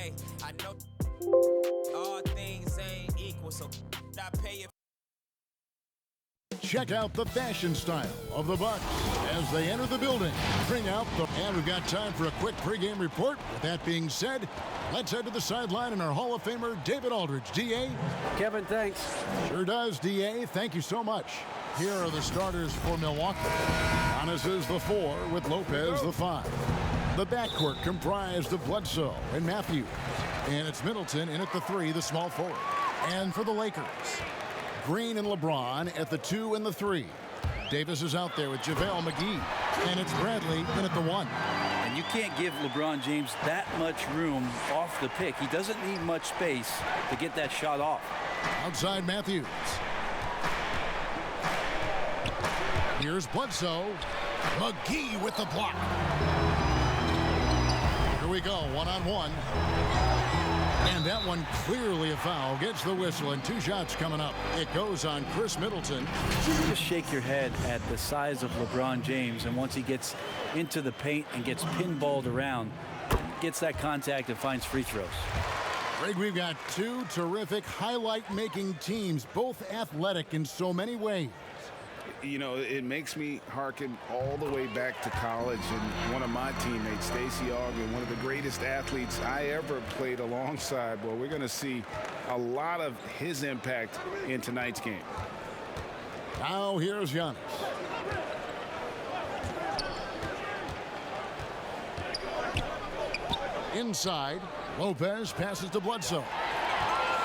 Hey, I know all things ain't equal, so I pay it. Check out the fashion style of the Bucks as they enter the building. Bring out the... And we've got time for a quick pregame report. With that being said, let's head to the sideline and our Hall of Famer, David Aldridge. D.A.? Kevin, thanks. Sure does, D.A. Thank you so much. Here are the starters for Milwaukee. Giannis is the 4 with Lopez the 5. The backcourt comprised of Bledsoe and Matthews. And it's Middleton in at the 3, the small forward. And for the Lakers, Green and LeBron at the 2 and the 3. Davis is out there with JaVale McGee. And it's Bradley in at the 1. And you can't give LeBron James that much room off the pick. He doesn't need much space to get that shot off. Outside Matthews. Here's Bledsoe. McGee with the block. Here we go, one-on-one. And that one clearly a foul. Gets the whistle and 2 shots coming up. It goes on Chris Middleton. Just shake your head at the size of LeBron James, and once he gets into the paint and gets pinballed around, gets that contact and finds free throws. Greg, we've got 2 terrific highlight-making teams, both athletic in so many ways. You know, it makes me hearken all the way back to college, and one of my teammates, Stacey Augmon, one of the greatest athletes I ever played alongside. Well, we're going to see a lot of his impact in tonight's game. Now here's Giannis. Inside, Lopez passes to Bledsoe.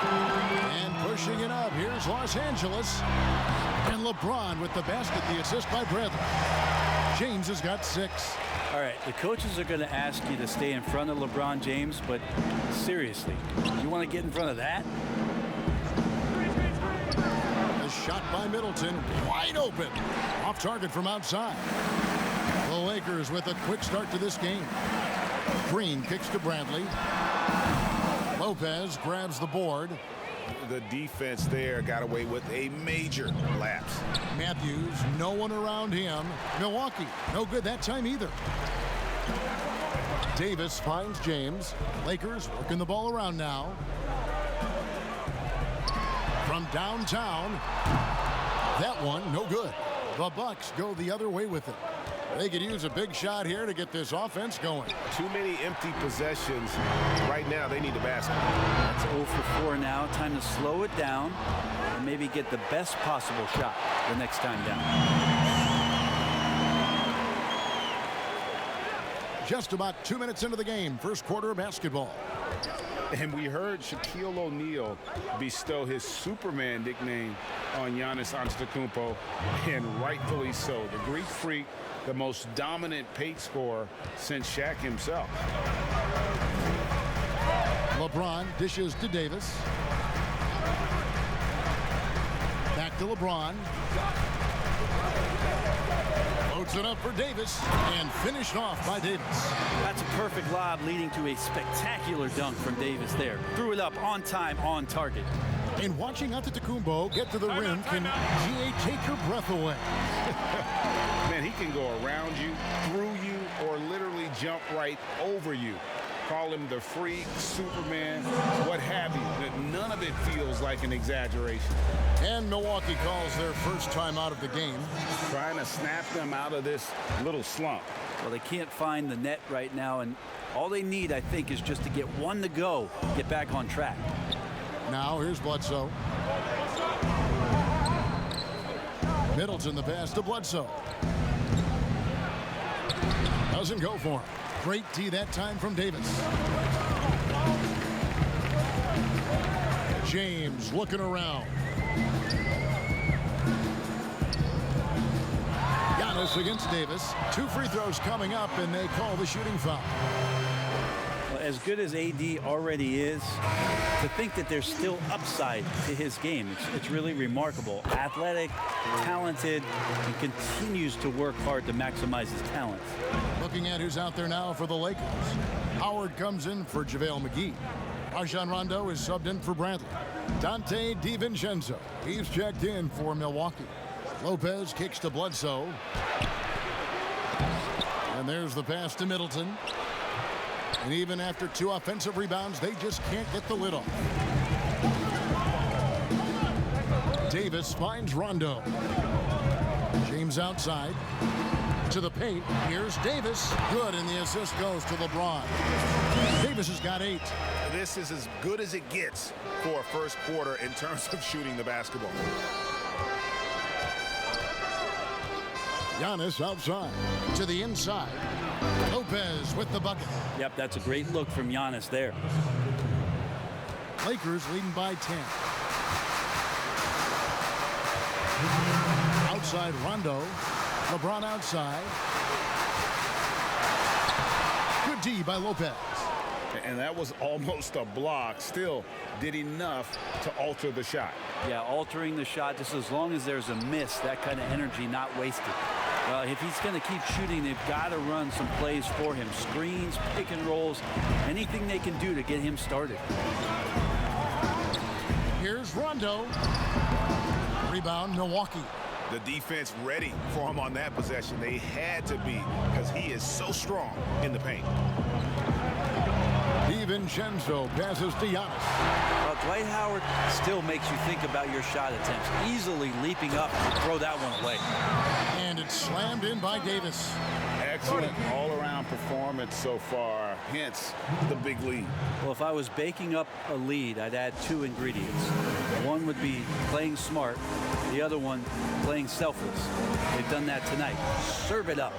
And pushing it up, here's Los Angeles. And LeBron with the basket, the assist by Bradley. James has got 6. All right, the coaches are going to ask you to stay in front of LeBron James, but seriously, you want to get in front of that? A shot by Middleton, wide open. Off target from outside. The Lakers with a quick start to this game. Green kicks to Bradley. Lopez grabs the board. The defense there got away with a major lapse. Matthews, no one around him. Milwaukee, no good that time either. Davis finds James. Lakers working the ball around now. From downtown. That one, no good. The Bucks go the other way with it. They could use a big shot here to get this offense going. Too many empty possessions. Right now, they need the basket. That's 0 for 4 now. Time to slow it down and maybe get the best possible shot the next time down. Just about 2 minutes into the game. First quarter of basketball. And we heard Shaquille O'Neal bestow his Superman nickname on Giannis Antetokounmpo, and rightfully so. The Greek Freak, the most dominant paint scorer since Shaq himself. LeBron dishes to Davis. Back to LeBron. Loads it up for Davis and finished off by Davis. That's a perfect lob leading to a spectacular dunk from Davis there. Threw it up on time, on target. And watching Antetokounmpo get to the rim can take your breath away. Man, he can go around you, through you, or literally jump right over you. Call him the Freak, Superman, what have you. None of it feels like an exaggeration. And Milwaukee calls their first time out of the game. Trying to snap them out of this little slump. Well, they can't find the net right now, and all they need, I think, is just to get one to go, get back on track. Now here's Bledsoe. Middleton the pass to Bledsoe. Doesn't go for him. Great D that time from Davis. James looking around. Giannis against Davis. 2 free throws coming up, and they call the shooting foul. Well, as good as AD already is, to think that there's still upside to his game, it's really remarkable. Athletic, talented, and continues to work hard to maximize his talents. Looking at who's out there now for the Lakers. Howard comes in for JaVale McGee. Rajon Rondo is subbed in for Bradley. Dante DiVincenzo, he's checked in for Milwaukee. Lopez kicks to Bledsoe. And there's the pass to Middleton. And even after 2 offensive rebounds, they just can't get the lid off. Davis finds Rondo. James outside to the paint. Here's Davis. Good, and the assist goes to LeBron. Davis has got 8. This is as good as it gets for a first quarter in terms of shooting the basketball. Giannis outside to the inside. Lopez with the bucket. Yep, that's a great look from Giannis there. Lakers leading by 10. Outside Rondo. LeBron outside. Good D by Lopez. And that was almost a block. Still did enough to alter the shot. Yeah, altering the shot just as long as there's a miss, that kind of energy not wasted. If he's going to keep shooting, they've got to run some plays for him. Screens, pick and rolls, anything they can do to get him started. Here's Rondo. Rebound, Milwaukee. The defense ready for him on that possession. They had to be, because he is so strong in the paint. DiVincenzo passes to Giannis. Well, Dwight Howard still makes you think about your shot attempts. Easily leaping up to throw that one away. And it's slammed in by Davis. Excellent all-around performance so far, hence the big lead. Well, if I was baking up a lead, I'd add 2 ingredients. One would be playing smart. The other one, playing selfless. They've done that tonight. Serve it up.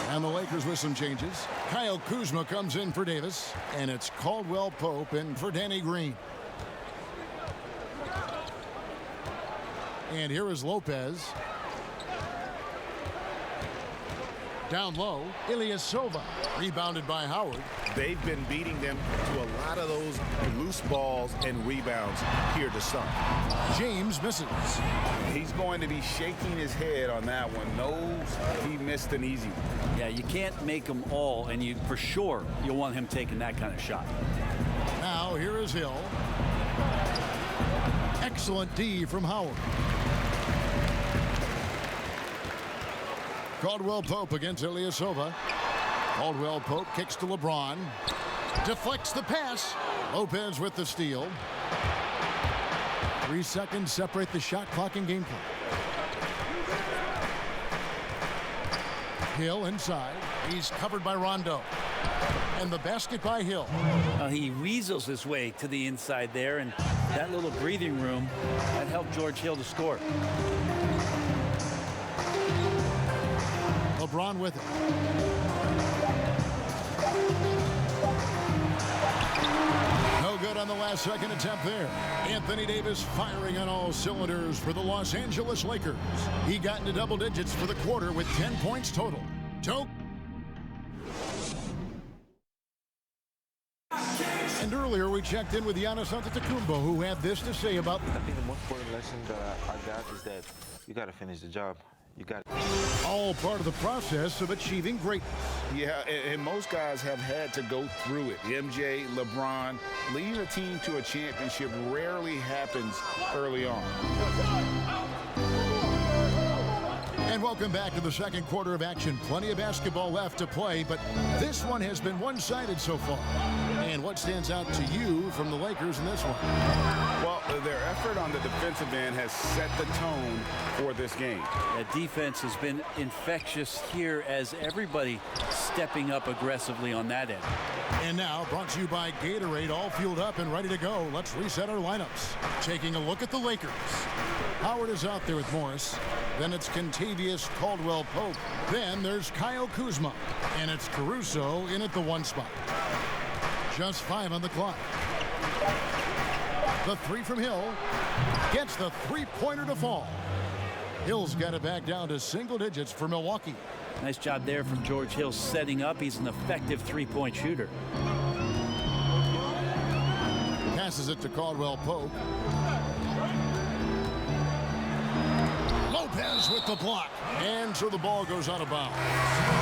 And the Lakers with some changes. Kyle Kuzma comes in for Davis. And it's Caldwell Pope in for Danny Green. And here is Lopez. Down low, Ilyasova. Rebounded by Howard. They've been beating them to a lot of those loose balls and rebounds here to start. James misses. He's going to be shaking his head on that one. Knows he missed an easy one. Yeah, you can't make them all, and for sure you'll want him taking that kind of shot. Now here is Hill. Excellent D from Howard. Caldwell Pope against Ilyasova. Caldwell Pope kicks to LeBron. Deflects the pass. Lopez with the steal. 3 seconds separate the shot clock and gameplay. Hill inside. He's covered by Rondo. And the basket by Hill. He weasels his way to the inside there, and that little breathing room that helped George Hill to score. LeBron with it. No good on the last second attempt there. Anthony Davis firing on all cylinders for the Los Angeles Lakers. He got into double digits for the quarter with 10 points total. And earlier we checked in with Giannis Antetokounmpo, who had this to say about... I think the most important lesson that I got is that you got to finish the job. You got it. All part of the process of achieving greatness. Yeah, and most guys have had to go through it. MJ, LeBron, leading a team to a championship rarely happens early on. And welcome back to the second quarter of action. Plenty of basketball left to play, but this one has been one-sided so far. And what stands out to you from the Lakers in this one? Well, their effort on the defensive end has set the tone for this game. That defense has been infectious here as everybody stepping up aggressively on that end. And now, brought to you by Gatorade, all fueled up and ready to go. Let's reset our lineups. Taking a look at the Lakers. Howard is out there with Morris. Then it's Kentavious Caldwell-Pope. Then there's Kyle Kuzma. And it's Caruso in at the 1 spot. Just 5 on the clock. The 3 from Hill. Gets the three-pointer to fall. Hill's got it back down to single digits for Milwaukee. Nice job there from George Hill setting up. He's an effective three-point shooter. Passes it to Caldwell-Pope. Lopez with the block. And so the ball goes out of bounds.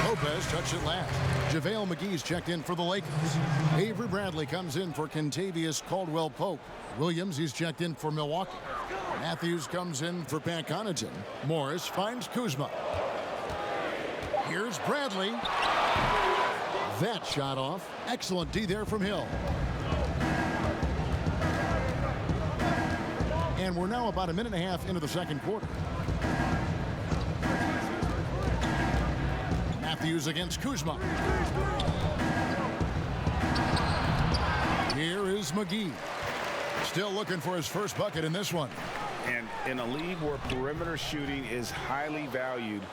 Lopez touched it last. JaVale McGee's checked in for the Lakers. Avery Bradley comes in for Kentavious Caldwell-Pope. Williams, he's checked in for Milwaukee. Matthews comes in for Pat Connaughton. Morris finds Kuzma. Here's Bradley. That shot off. Excellent D there from Hill. And we're now about a minute and a half into the second quarter. Matthews against Kuzma. Here is McGee. Still looking for his first bucket in this one. And in a league where perimeter shooting is highly valued,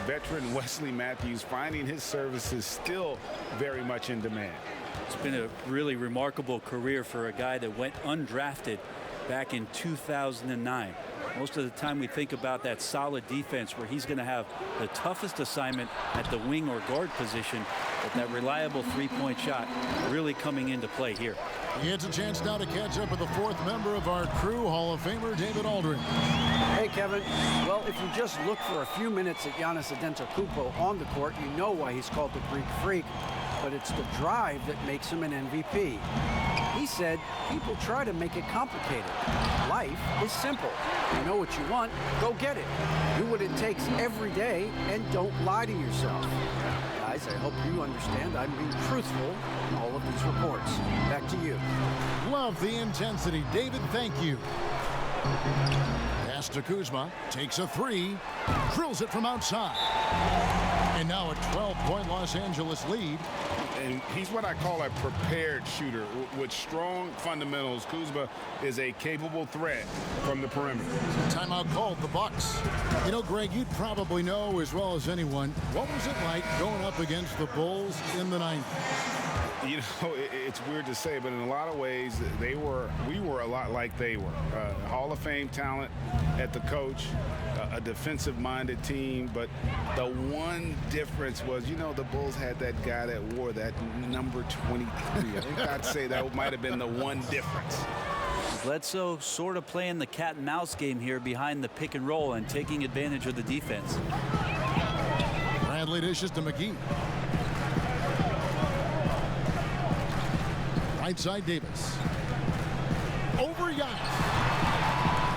veteran Wesley Matthews finding his services still very much in demand. It's been a really remarkable career for a guy that went undrafted back in 2009. Most of the time we think about that solid defense where he's going to have the toughest assignment at the wing or guard position, but that reliable three-point shot really coming into play here. It's a chance now to catch up with the fourth member of our crew, Hall of Famer David Aldridge. Hey, Kevin. Well, if you just look for a few minutes at Giannis Antetokounmpo on the court, you know why he's called the Greek Freak. But it's the drive that makes him an MVP. He said people try to make it complicated. Life is simple. You know what you want, go get it. Do what it takes every day and don't lie to yourself. Guys, I hope you understand I'm being truthful in all of these reports. Back to you. Love the intensity. David, thank you. Pass to Kuzma. Takes a three. Drills it from outside. And now a 12-point Los Angeles lead. And he's what I call a prepared shooter. With strong fundamentals, Kuzma is a capable threat from the perimeter. Timeout called, the Bucks. You know, Greg, you'd probably know as well as anyone, what was it like going up against the Bulls in the 90s? You know, it's weird to say, but in a lot of ways, we were a lot like they were. Hall of Fame talent at the coach, a defensive-minded team, but the one difference was, you know, the Bulls had that guy that wore that number 23. I think I'd say that might have been the one difference. Bledsoe sort of playing the cat and mouse game here behind the pick and roll and taking advantage of the defense. Bradley dishes to McGee. Right side, Deibys. Over Giannis.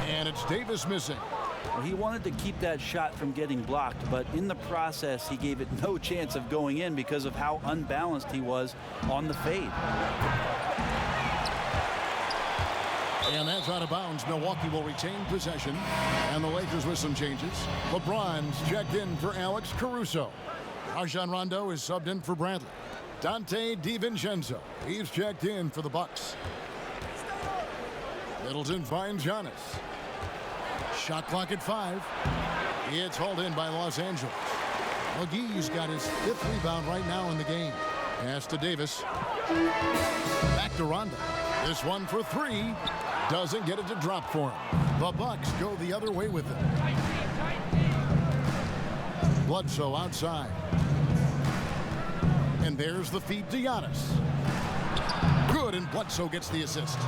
And it's Deibys missing. Well, he wanted to keep that shot from getting blocked, but in the process, he gave it no chance of going in because of how unbalanced he was on the fade. And that's out of bounds. Milwaukee will retain possession. And the Lakers with some changes. LeBron's checked in for Alex Caruso. Rajon Rondo is subbed in for Bradley. Dante DiVincenzo, he's checked in for the Bucks. Middleton finds Giannis. Shot clock at 5. It's hauled in by Los Angeles. McGee's got his 5th rebound right now in the game. Pass to Davis. Back to Rondo. This one for 3. Doesn't get it to drop for him. The Bucks go the other way with it. Bledsoe outside. And there's the feed to Giannis. Good, and Bledsoe gets the assist.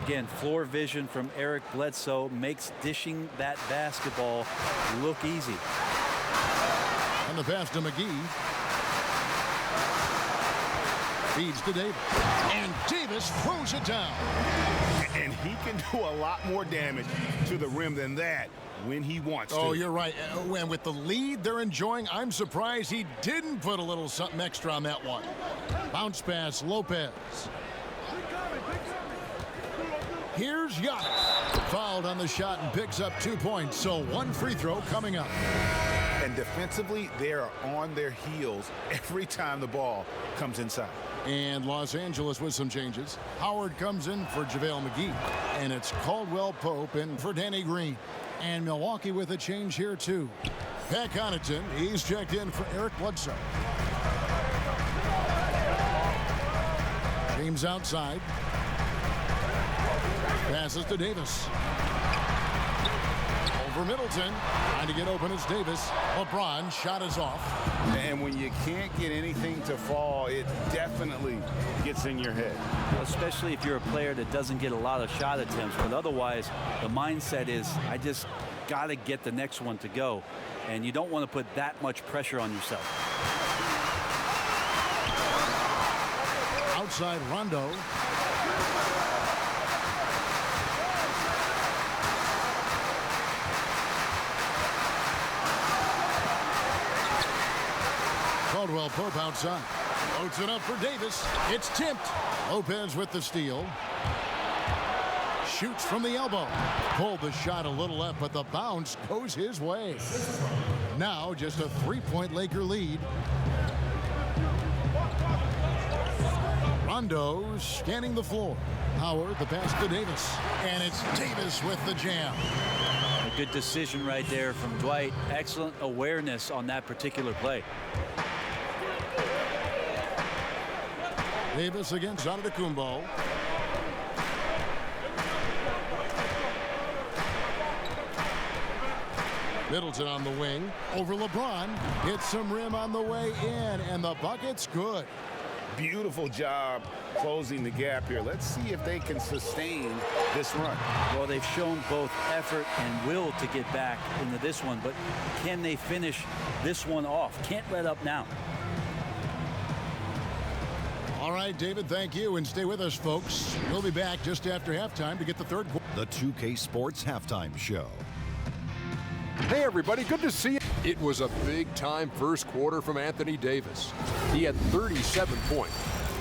Again, floor vision from Eric Bledsoe makes dishing that basketball look easy. And the pass to McGee. Feeds to Davis. And Davis throws it down. And he can do a lot more damage to the rim than that when he wants to. Oh, you're right. And with the lead they're enjoying, I'm surprised he didn't put a little something extra on that one. Bounce pass, Lopez. Here's Giannis. Fouled on the shot and picks up 2 points. So 1 free throw coming up. And defensively, they are on their heels every time the ball comes inside. And Los Angeles with some changes. Howard comes in for JaVale McGee. And it's Caldwell Pope in for Danny Green. And Milwaukee with a change here, too. Pat Connaughton, he's checked in for Eric Bledsoe. James outside. Passes to Davis. Over Middleton. Trying to get open is Davis. LeBron, shot is off. And when you can't get anything to fall, it definitely gets in your head. Especially if you're a player that doesn't get a lot of shot attempts. But otherwise, the mindset is, I just got to get the next one to go. And you don't want to put that much pressure on yourself. Outside Rondo. Caldwell Pope outside. Loads it up for Deibys. It's tipped. Lopez with the steal. Shoots from the elbow. Pulled the shot a little left, but the bounce goes his way. Now just a 3-point Laker lead. Rondo scanning the floor. Howard, the pass to Davis. And it's Deibys with the jam. A good decision right there from Dwight. Excellent awareness on that particular play. Deibys against Antetokounmpo. Middleton on the wing. Over LeBron. Hits some rim on the way in, and the bucket's good. Beautiful job closing the gap here. Let's see if they can sustain this run. Well, they've shown both effort and will to get back into this one, but can they finish this one off? Can't let up now. All right, David, thank you, and stay with us, folks. We'll be back just after halftime to get the third quarter. The 2K Sports Halftime Show. Hey everybody, good to see you. It was a big-time first quarter from Anthony Davis. He had 37 points.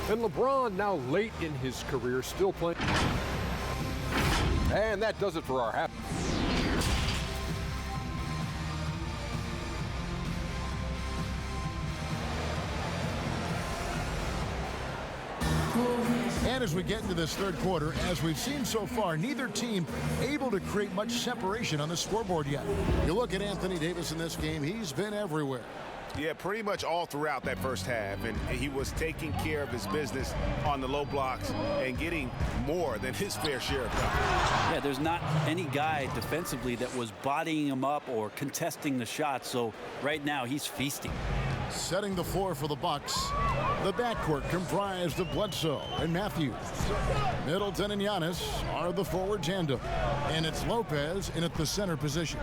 And LeBron, now late in his career, still playing. And that does it for our half. And as we get into this third quarter, as we've seen so far, neither team able to create much separation on the scoreboard yet. You look at Anthony Davis in this game, he's been everywhere. Yeah, pretty much all throughout that first half, and he was taking care of his business on the low blocks and getting more than his fair share of time. Yeah, there's not any guy defensively that was bodying him up or contesting the shot, so right now he's feasting. Setting the floor for the Bucks. The backcourt comprised of Bledsoe and Matthews. Middleton and Giannis are the forward tandem. And it's Lopez in at the center position.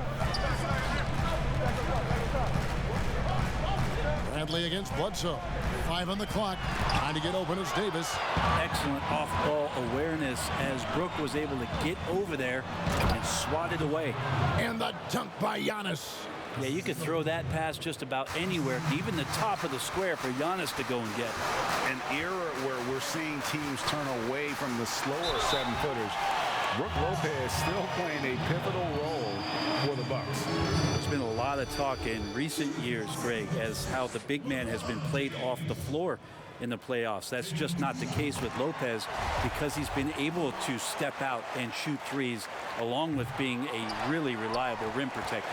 Bradley against Bledsoe. 5 on the clock. Trying to get open is Deibys. Excellent off-ball awareness as Brook was able to get over there and swat it away. And the dunk by Giannis. Yeah, you could throw that pass just about anywhere, even the top of the square for Giannis to go and get. An era where we're seeing teams turn away from the slower 7-footers. Brook Lopez still playing a pivotal role for the Bucks. There's been a lot of talk in recent years, Greg, as how the big man has been played off the floor in the playoffs. That's just not the case with Lopez because he's been able to step out and shoot threes along with being a really reliable rim protector.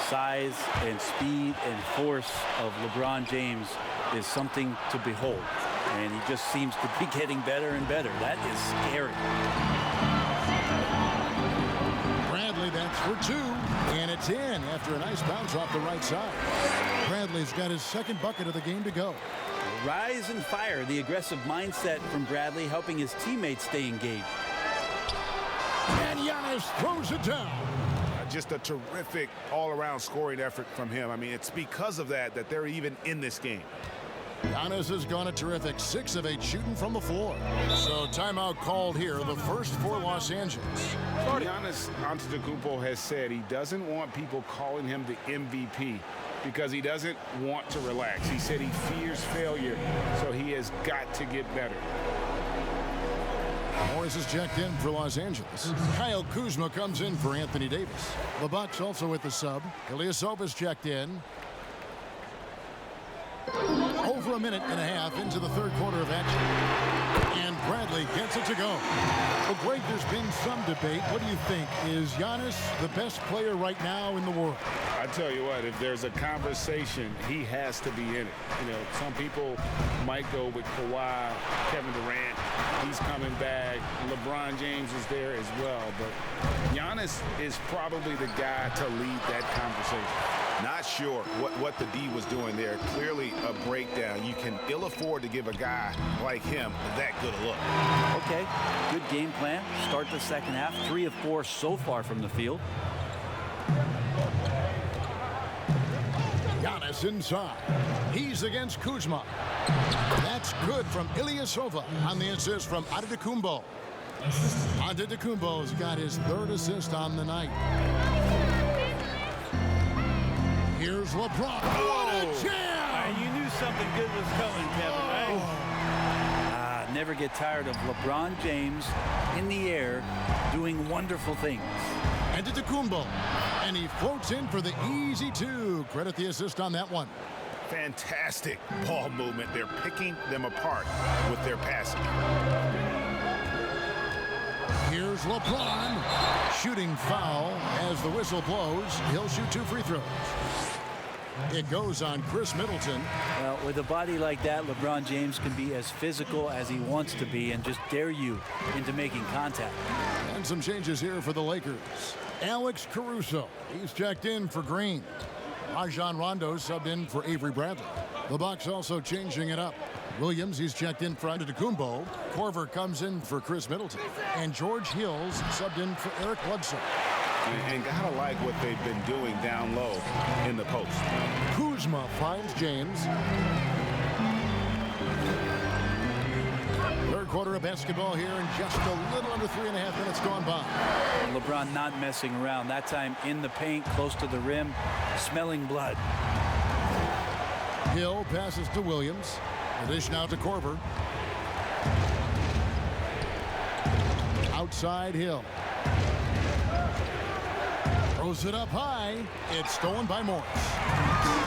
Size and speed and force of LeBron James is something to behold, and he just seems to be getting better and better. That is scary. Bradley, that's for 2, and it's in after a nice bounce off the right side. Bradley's got his second bucket of the game to go. Rise and fire, the aggressive mindset from Bradley helping his teammates stay engaged. And Giannis throws it down. Just a terrific all-around scoring effort from him. I mean, it's because of that they're even in this game. Giannis has gone a terrific 6 of 8 shooting from the floor. So timeout called here, the first for Los Angeles. Giannis Antetokounmpo has said he doesn't want people calling him the MVP because he doesn't want to relax. He said he fears failure, so he has got to get better. Morris is checked in for Los Angeles. Kyle Kuzma comes in for Anthony Davis. The Bucks also with the sub. Ilyasova's checked in. Over a minute and a half into the third quarter of action. And Bradley gets it to go. Well, Greg, there's been some debate. What do you think? Is Giannis the best player right now in the world? I tell you what, if there's a conversation, he has to be in it. You know, some people might go with Kawhi, Kevin Durant. He's coming back. LeBron James is there as well. But Giannis is probably the guy to lead that conversation. Not sure what the D was doing there. Clearly a breakdown. You can ill afford to give a guy like him that good a look. Okay, good game plan. Start the second half. 3 of 4 so far from the field. Giannis inside. He's against Kuzma. That's good from Ilyasova on the assist from Antetokounmpo. Antetokounmpo's got his 3rd assist on the night. Here's LeBron. What a jam! You knew something good was coming, Kevin, right? Never get tired of LeBron James in the air doing wonderful things. Antetokounmpo, and he floats in for the easy two. Credit the assist on that one. Fantastic ball movement. They're picking them apart with their passing. Here's LeBron, shooting foul as the whistle blows. He'll shoot 2 free throws. It goes on Chris Middleton. Well, with a body like that, LeBron James can be as physical as he wants to be and just dare you into making contact. And some changes here for the Lakers. Alex Caruso, he's checked in for Green. Rajon Rondo subbed in for Avery Bradley. The Bucks also changing it up. Williams, he's checked in for Antetokounmpo. QURTER comes in for Chris Middleton. And George Hills subbed in for Eric Bledsoe. And gotta like what they've been doing down low in the post. Kuzma finds James. Third quarter of basketball here, and just a little under 3.5 minutes gone by. LeBron not messing around. That time in the paint, close to the rim, smelling blood. Hill passes to Williams. The dish now to QURTER. Outside Hill. Throws it up high. It's stolen by Morris.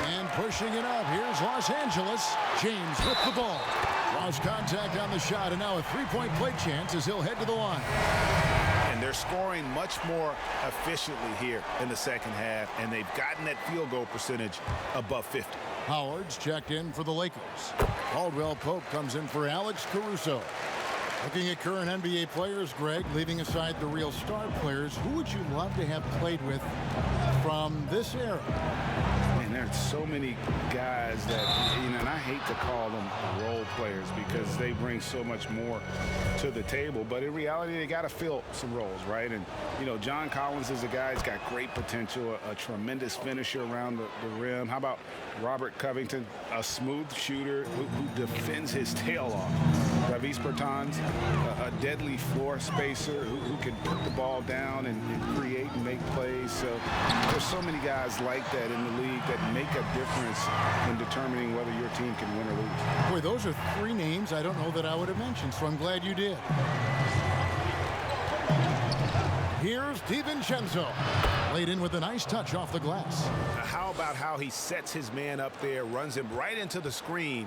And pushing it up. Here's Los Angeles. James with the ball. Lost contact on the shot, and now a three-point play chance as he'll head to the line. And they're scoring much more efficiently here in the second half, and they've gotten that field goal percentage above 50. Howard's checked in for the Lakers. Caldwell Pope comes in for Alex Caruso. Looking at current NBA players, Greg, leaving aside the real star players, who would you love to have played with from this era? And there's so many guys that, you know, and I hate to call them role players because they bring so much more to the table. But in reality, they got to fill some roles, right? And, you know, John Collins is a guy who's got great potential, a tremendous finisher around the rim. How about Robert Covington, a smooth shooter who defends his tail off? Davis Bertans, a deadly floor spacer who can put the ball down and create and make plays. So there's so many guys like that in the league that make a difference in determining whether your team can win or lose. Boy, those are 3 names I don't know that I would have mentioned, so I'm glad you did. Here's DiVincenzo. Laid in with a nice touch off the glass. How about how he sets his man up there, runs him right into the screen,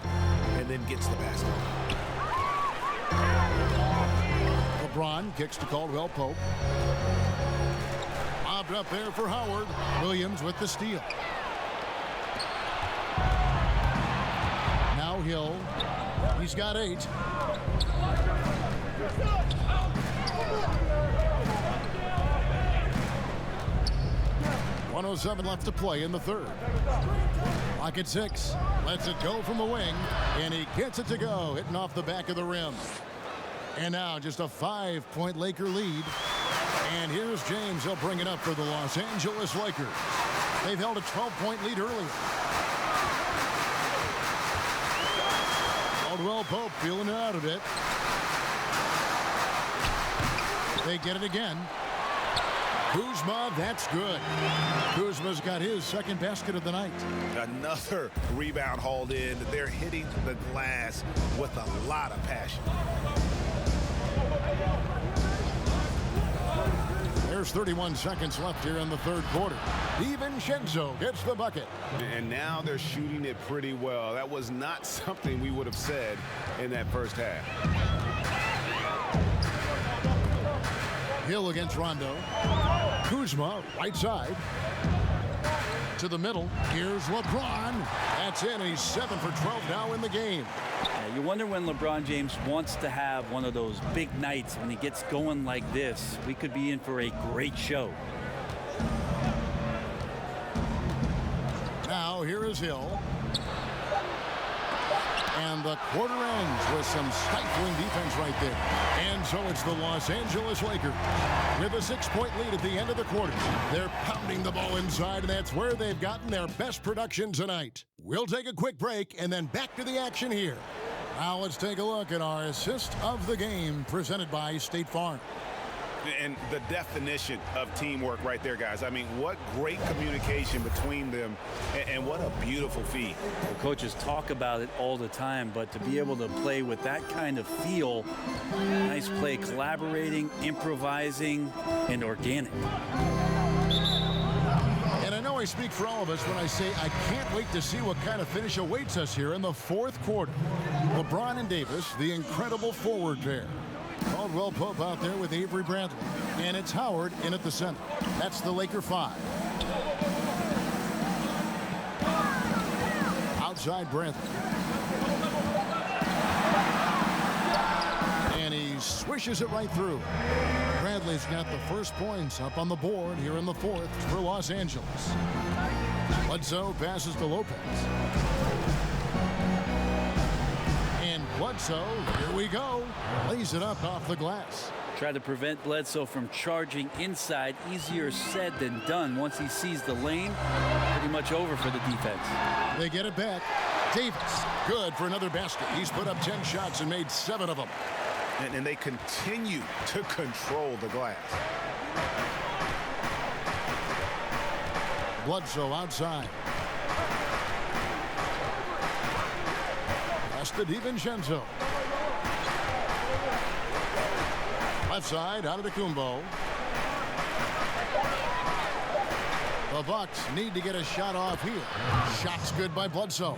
and then gets the basket. LeBron kicks to Caldwell Pope. Lobbed up there for Howard. Williams with the steal. Now Hill. He's got 8. .107 left to play in the third. Clock at 6. Lets it go from the wing, and he gets it to go, hitting off the back of the rim. And now just a 5-point Laker lead. And here's James. He'll bring it up for the Los Angeles Lakers. They've held a 12-point lead earlier. Caldwell Pope feeling it out a bit. They get it again. Kuzma, that's good. Kuzma's got his second basket of the night. Another rebound hauled in. They're hitting the glass with a lot of passion. There's 31 seconds left here in the third quarter. DiVincenzo gets the bucket. And now they're shooting it pretty well. That was not something we would have said in that first half. Hill against Rondo. Kuzma, right side. To the middle. Here's LeBron. That's in. He's 7 for 12 now in the game. You wonder when LeBron James wants to have one of those big nights when he gets going like this. We could be in for a great show. Now here is Hill. And the quarter ends with some stifling defense right there. And so it's the Los Angeles Lakers with a 6-point lead at the end of the quarter. They're pounding the ball inside, and that's where they've gotten their best production tonight. We'll take a quick break and then back to the action here. Now let's take a look at our assist of the game presented by State Farm. And the definition of teamwork right there, guys. I mean, what great communication between them, and what a beautiful feat. The coaches talk about it all the time, but to be able to play with that kind of feel, nice play, collaborating, improvising, and organic. And I know I speak for all of us when I say I can't wait to see what kind of finish awaits us here in the fourth quarter. LeBron and Davis, the incredible forward pair. Caldwell Pope out there with Avery Bradley. And it's Howard in at the center. That's the Laker 5. Outside Bradley. And he swishes it right through. Bradley's got the first points up on the board here in the fourth for Los Angeles. Bledsoe passes to Lopez. And Bledsoe, here we go, lays it up off the glass. Try to prevent Bledsoe from charging inside. Easier said than done. Once he sees the lane, pretty much over for the defense. They get it back. Davis, good for another basket. He's put up 10 shots and made 7 of them. And they continue to control the glass. Bledsoe outside. Pass to DiVincenzo. Left side, Antetokounmpo. The Bucks need to get a shot off here. Shot's good by Bledsoe.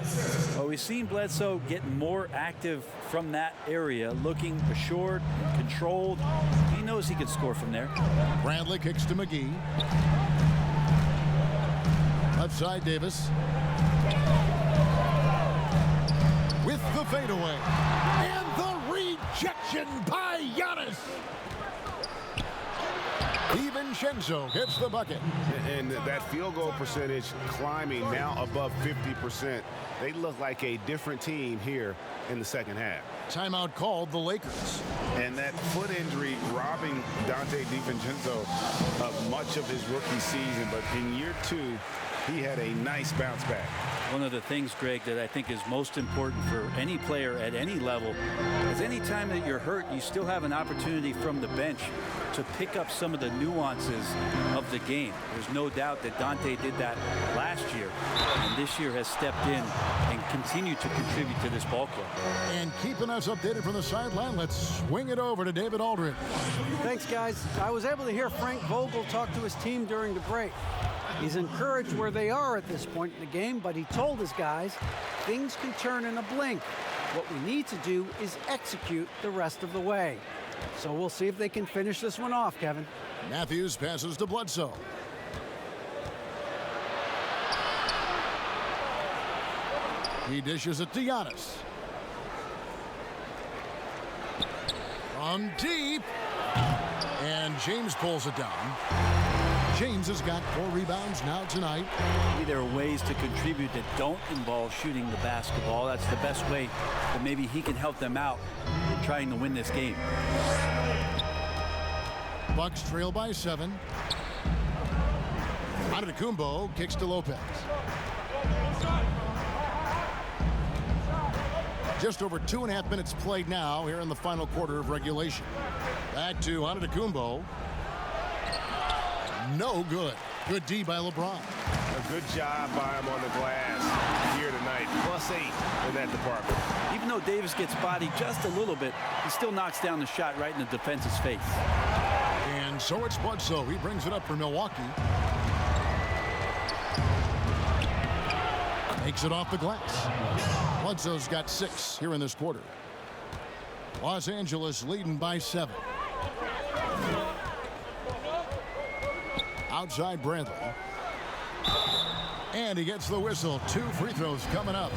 Well, we've seen Bledsoe get more active from that area, looking assured, controlled. He knows he can score from there. Bradley kicks to McGee. Left side, Davis. With the fadeaway. And the rejection by Giannis. DiVincenzo gets the bucket. And that field goal percentage climbing now above 50%. They look like a different team here in the second half. Timeout called the Lakers. And that foot injury robbing Dante DiVincenzo of much of his rookie season. But in year 2, he had a nice bounce back. One of the things, Greg, that I think is most important for any player at any level is any time that you're hurt, you still have an opportunity from the bench to pick up some of the nuances of the game. There's no doubt that Dante did that last year, and this year has stepped in and continued to contribute to this ball club. And keeping us updated from the sideline, let's swing it over to David Aldridge. Thanks, guys. I was able to hear Frank Vogel talk to his team during the break. He's encouraged where they are at this point in the game, but he told his guys things can turn in a blink. What we need to do is execute the rest of the way. So we'll see if they can finish this one off, Kevin. Matthews passes to Bledsoe. He dishes it to Giannis. From deep. And James pulls it down. James has got 4 rebounds now tonight. Maybe there are ways to contribute that don't involve shooting the basketball. That's the best way that maybe he can help them out in trying to win this game. Bucks trail by 7. Antetokounmpo kicks to Lopez. Just over 2.5 minutes played now here in the final quarter of regulation. Back to Antetokounmpo. No good. Good D by LeBron. A good job by him on the glass here tonight. +8 in that department. Even though Davis gets bodied just a little bit, he still knocks down the shot right in the defense's face. And so it's Bledsoe. He brings it up for Milwaukee. Makes it off the glass. Bledsoe's got 6 here in this quarter. Los Angeles leading by 7. Outside Bradley. And he gets the whistle. 2 free throws coming up.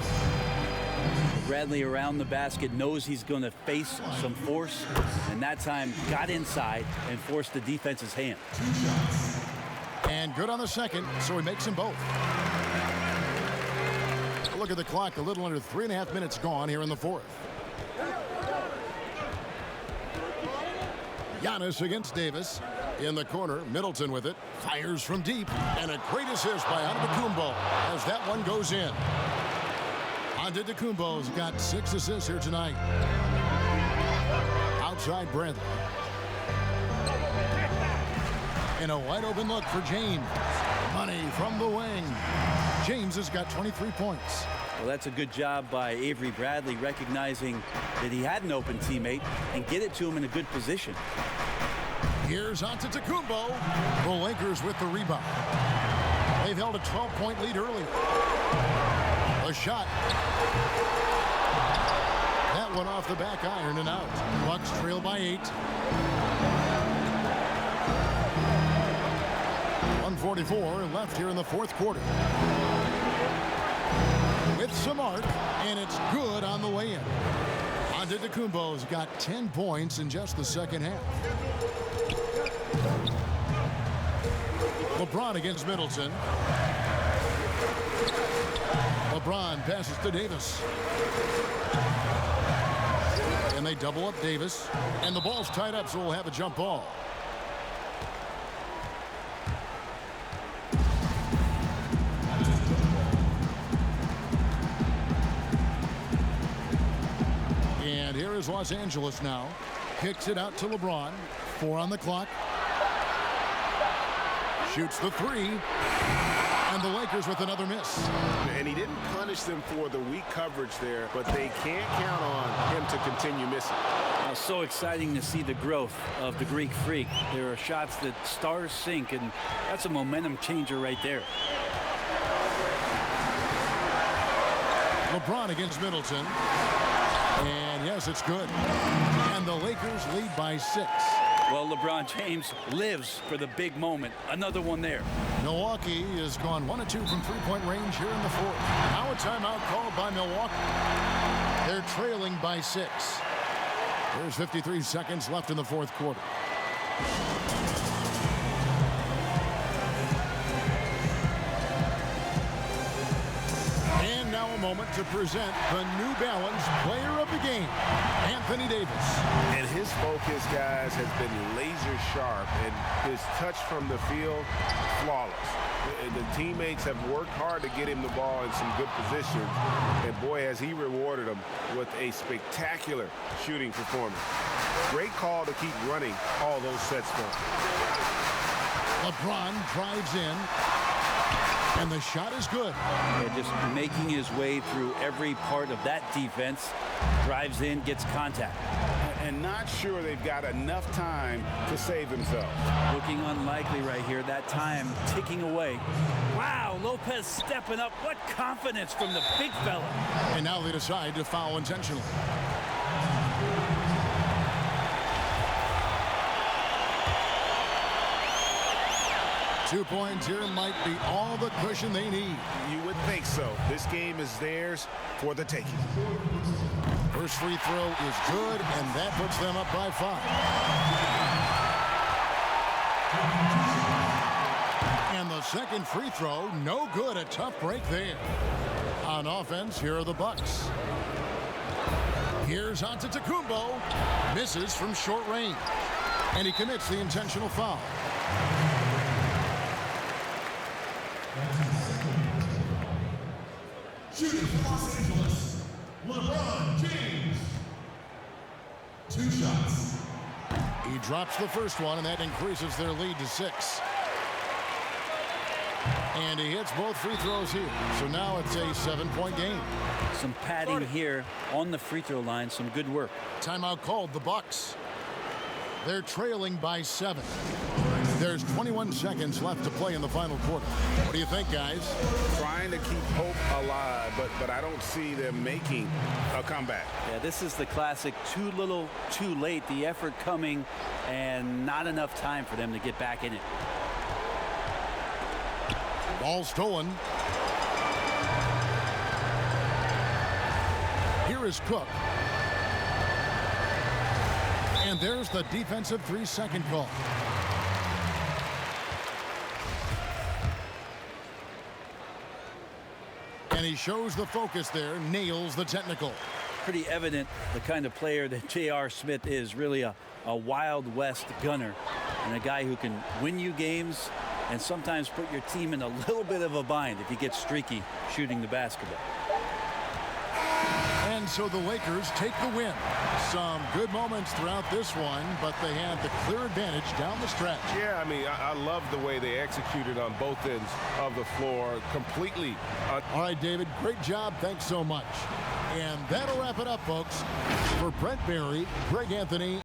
Bradley around the basket, knows he's going to face some force, and that time got inside and forced the defense's hand. And good on the second, so he makes them both. Look at the clock, a little under 3.5 minutes gone here in the fourth. Giannis against Davis. In the corner, Middleton with it. Fires from deep. And a great assist by Antetokounmpo as that one goes in. Antetokounmpo's got 6 assists here tonight. Outside Bradley. And a wide open look for James. Money from the wing. James has got 23 points. Well, that's a good job by Avery Bradley, recognizing that he had an open teammate and get it to him in a good position. Here's Antetokounmpo. The Lakers with the rebound. They've held a 12-point lead early. A shot. That one off the back iron and out. Bucks trail by 8. 1:44 left here in the fourth quarter. With some arc, and it's good on the way in. Antetokounmpo's got 10 points in just the second half. LeBron against Middleton. LeBron passes to Davis. And they double up Davis. And the ball's tied up, so we'll have a jump ball. And here is Los Angeles now. Kicks it out to LeBron. 4 on the clock. Shoots the 3. And the Lakers with another miss. And he didn't punish them for the weak coverage there, but they can't count on him to continue missing. So exciting to see the growth of the Greek Freak. There are shots that stars sink, and that's a momentum changer right there. LeBron against Middleton. And yes, it's good. And the Lakers lead by 6. Well, LeBron James lives for the big moment. Another one there. Milwaukee has gone 1 of 2 from three-point range here in the fourth. Now a timeout called by Milwaukee. They're trailing by 6. There's 53 seconds left in the fourth quarter. And now a moment to present the New Balance Player of the Game, Anthony Davis. And his focus, guys, has been laser sharp, and his touch from the field, flawless. The teammates have worked hard to get him the ball in some good positions, and boy, has he rewarded them with a spectacular shooting performance. Great call to keep running all those sets for him. LeBron drives in, and the shot is good. Yeah, just making his way through every part of that defense. Drives in, gets contact. And not sure they've got enough time to save themselves. Looking unlikely right here. That time ticking away. Wow, Lopez stepping up. What confidence from the big fella. And now they decide to foul intentionally. Two points here might be all the cushion they need. You would think so. This game is theirs for the taking. First free throw is good, and that puts them up by 5. And the second free throw, no good. A tough break there. On offense, here are the Bucks. Here's Antetokounmpo. Misses from short range. And he commits the intentional foul. Shooting for Los Angeles, LeBron James. 2 shots. He drops the first one, and that increases their lead to 6. And he hits both free throws here. So now it's a 7-point game. Some padding here on the free throw line. Some good work. Timeout called the Bucks. They're trailing by 7. There's 21 seconds left to play in the final quarter. What do you think, guys? Trying to keep hope alive, but I don't see them making a comeback. Yeah, this is the classic too little, too late. The effort coming and not enough time for them to get back in it. Ball stolen. Here is Cook. And there's the defensive 3-second call. And he shows the focus there, nails the technical. Pretty evident the kind of player that J.R. Smith is. Really a Wild West gunner and a guy who can win you games and sometimes put your team in a little bit of a bind if you get streaky shooting the basketball. And so the Lakers take the win. Some good moments throughout this one, but they had the clear advantage down the stretch. Yeah, I mean, I love the way they executed on both ends of the floor completely. All right, David, great job. Thanks so much. And that'll wrap it up, folks. For Brent Barry, Greg Anthony.